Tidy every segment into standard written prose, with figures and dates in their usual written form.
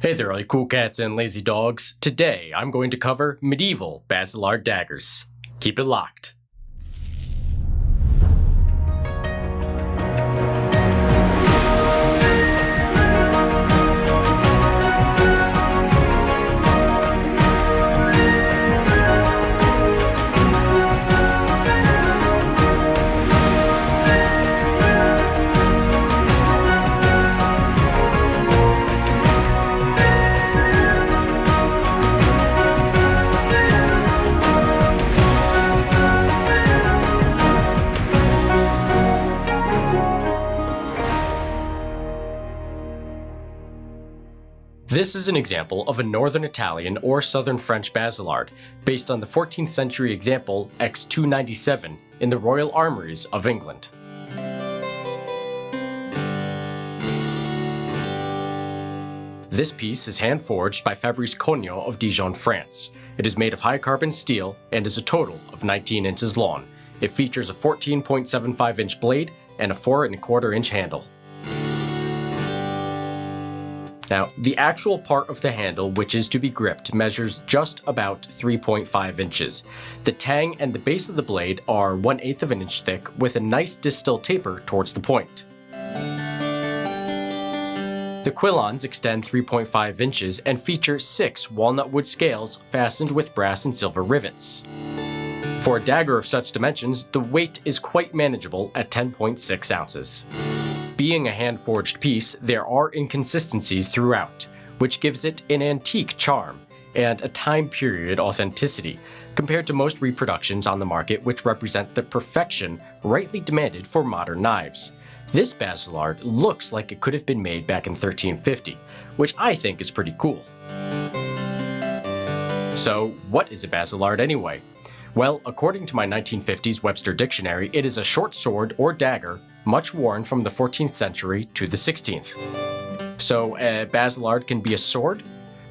Hey there, all you cool cats and lazy dogs. Today, I'm going to cover medieval Baselard daggers. Keep it locked. This is an example of a Northern Italian or Southern French Baselard, based on the 14th century example X297 in the Royal Armouries of England. This piece is hand-forged by Fabrice Cognot of Dijon, France. It is made of high-carbon steel and is a total of 19 inches long. It features a 14.75-inch blade and a 4¼ handle. Now, the actual part of the handle which is to be gripped measures just about 3.5 inches. The tang and the base of the blade are 1/8 of an inch thick with a nice distal taper towards the point. The quillons extend 3.5 inches and feature 6 walnut wood scales fastened with brass and silver rivets. For a dagger of such dimensions, the weight is quite manageable at 10.6 ounces. Being a hand-forged piece, there are inconsistencies throughout, which gives it an antique charm and a time period authenticity compared to most reproductions on the market which represent the perfection rightly demanded for modern knives. This Baselard looks like it could have been made back in 1350, which I think is pretty cool. So, what is a Baselard anyway? Well, according to my 1950s Webster Dictionary, it is a short sword or dagger, much worn from the 14th century to the 16th. So, a Baselard can be a sword?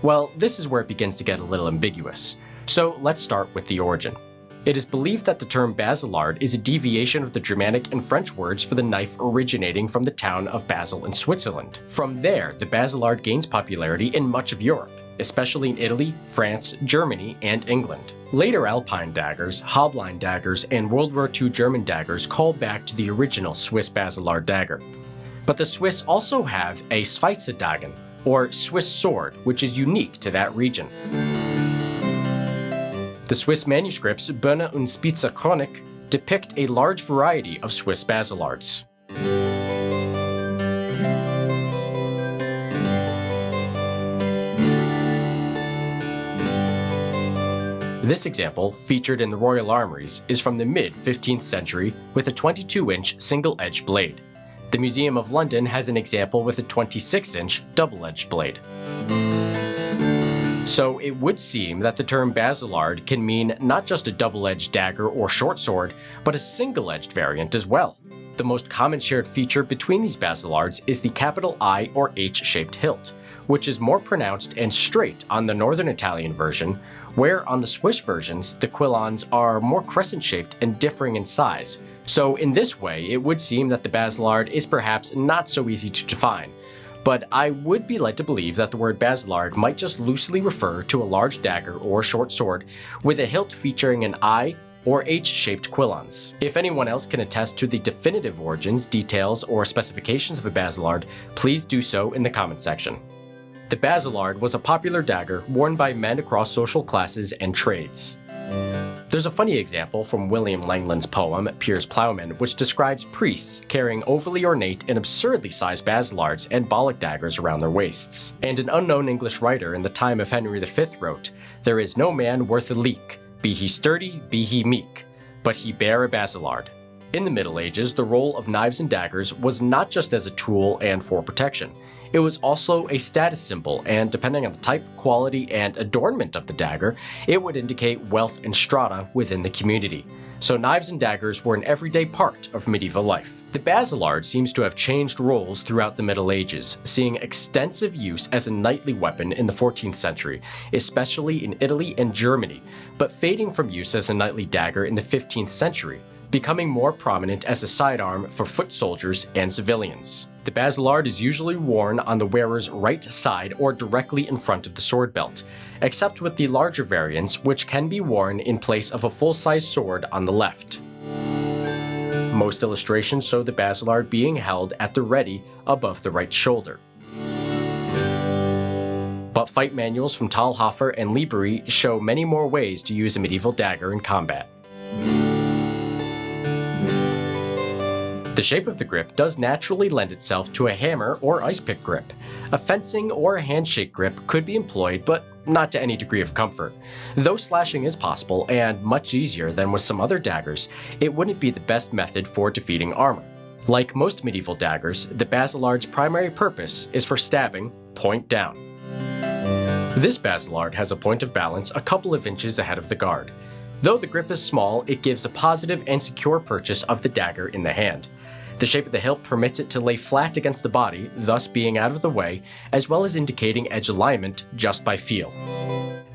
Well, this is where it begins to get a little ambiguous. So, let's start with the origin. It is believed that the term Baselard is a deviation of the Germanic and French words for the knife originating from the town of Basel in Switzerland. From there, the Baselard gains popularity in much of Europe, especially in Italy, France, Germany, and England. Later Alpine daggers, Hobline daggers, and World War II German daggers call back to the original Swiss Baselard dagger. But the Swiss also have a Schweizerdagen, or Swiss sword, which is unique to that region. The Swiss manuscripts Böhne und Spitzer Chronik depict a large variety of Swiss Baselards. This example, featured in the Royal Armouries, is from the mid-15th century with a 22-inch single-edged blade. The Museum of London has an example with a 26-inch double-edged blade. So it would seem that the term Baselard can mean not just a double-edged dagger or short sword, but a single-edged variant as well. The most common shared feature between these Baselards is the capital I or H-shaped hilt, which is more pronounced and straight on the Northern Italian version, where on the Swiss versions, the quillons are more crescent-shaped and differing in size. So in this way, it would seem that the Baselard is perhaps not so easy to define, but I would be led to believe that the word Baselard might just loosely refer to a large dagger or short sword with a hilt featuring an I or H-shaped quillons. If anyone else can attest to the definitive origins, details, or specifications of a Baselard, please do so in the comment section. The Baselard was a popular dagger worn by men across social classes and trades. There's a funny example from William Langland's poem, Piers Plowman, which describes priests carrying overly ornate and absurdly sized Baselards and bollock daggers around their waists. And an unknown English writer in the time of Henry V wrote, "There is no man worth a leek, be he sturdy, be he meek, but he bear a Baselard." In the Middle Ages, the role of knives and daggers was not just as a tool and for protection. It was also a status symbol, and depending on the type, quality, and adornment of the dagger, it would indicate wealth and strata within the community. So knives and daggers were an everyday part of medieval life. The Baselard seems to have changed roles throughout the Middle Ages, seeing extensive use as a knightly weapon in the 14th century, especially in Italy and Germany, but fading from use as a knightly dagger in the 15th century, becoming more prominent as a sidearm for foot soldiers and civilians. The Baselard is usually worn on the wearer's right side or directly in front of the sword belt, except with the larger variants, which can be worn in place of a full-size sword on the left. Most illustrations show the Baselard being held at the ready above the right shoulder. But fight manuals from Talhofer and Liberi show many more ways to use a medieval dagger in combat. The shape of the grip does naturally lend itself to a hammer or ice pick grip. A fencing or a handshake grip could be employed, but not to any degree of comfort. Though slashing is possible and much easier than with some other daggers, it wouldn't be the best method for defeating armor. Like most medieval daggers, the Baselard's primary purpose is for stabbing, point down. This Baselard has a point of balance a couple of inches ahead of the guard. Though the grip is small, it gives a positive and secure purchase of the dagger in the hand. The shape of the hilt permits it to lay flat against the body, thus being out of the way, as well as indicating edge alignment just by feel.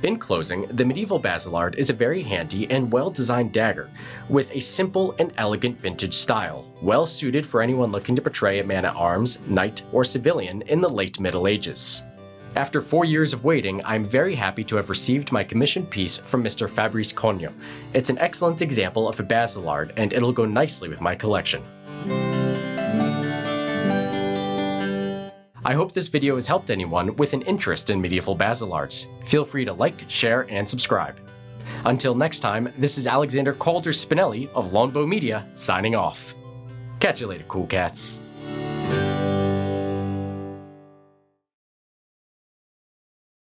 In closing, the medieval Baselard is a very handy and well-designed dagger, with a simple and elegant vintage style, well suited for anyone looking to portray a man-at-arms, knight, or civilian in the late Middle Ages. After 4 years of waiting, I'm very happy to have received my commissioned piece from Mr. Fabrice Cogno. It's an excellent example of a Baselard, and it'll go nicely with my collection. I hope this video has helped anyone with an interest in medieval Baselards. Feel free to like, share, and subscribe. Until next time, this is Alexander Calder Spinelli of Longbow Media signing off. Catch you later, cool cats.